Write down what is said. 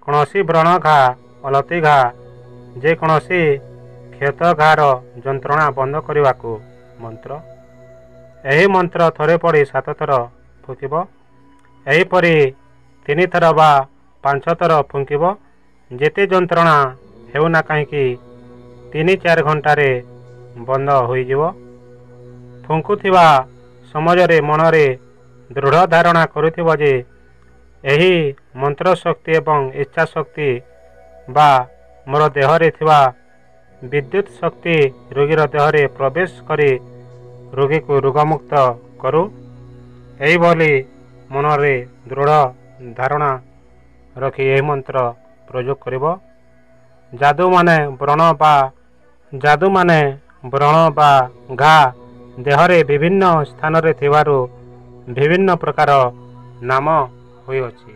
କୌଣସି ବ୍ରଣ ଘା, ଅଲତି ଘା, ଯେକୌଣସି କ୍ଷତ ଘାର ଯନ୍ତ୍ରଣା ବନ୍ଦ କରିବାକୁ ମନ୍ତ୍ର। ଏହି ମନ୍ତ୍ର ଥରେ ପଢ଼ି 7 ଥର ଫୁଙ୍କିବ। ଏହିପରି 3 ଥର ବା 5 ଥର ଫୁଙ୍କିବ। ଯେତେ ଯନ୍ତ୍ରଣା ହେଉନା କାହିଁକି 3-4 ଘଣ୍ଟାରେ ବନ୍ଦ ହୋଇଯିବ। ଫୁଙ୍କୁଥିବା ସମୟରେ ମନରେ ଦୃଢ଼ ଧାରଣା କରୁଥିବ ଯେ ଏହି ମନ୍ତ୍ର ଶକ୍ତି ଏବଂ ଇଚ୍ଛା ଶକ୍ତି ବା ମୋର ଦେହରେ ଥିବା ବିଦ୍ୟୁତ ଶକ୍ତି ରୋଗୀର ଦେହରେ ପ୍ରବେଶ କରି ରୋଗୀକୁ ରୋଗମୁକ୍ତ କରୁ। ଏହିଭଳି ମନରେ ଦୃଢ଼ ଧାରଣା ରଖି ଏହି ମନ୍ତ୍ର ପ୍ରୟୋଗ କରିବ। ଯାଦୁମାନେ ବ୍ରଣ ବା ଘା ଦେହରେ ବିଭିନ୍ନ ସ୍ଥାନରେ ଥିବାରୁ ବିଭିନ୍ନ ପ୍ରକାର ନାମ ହୋଇଅଛି।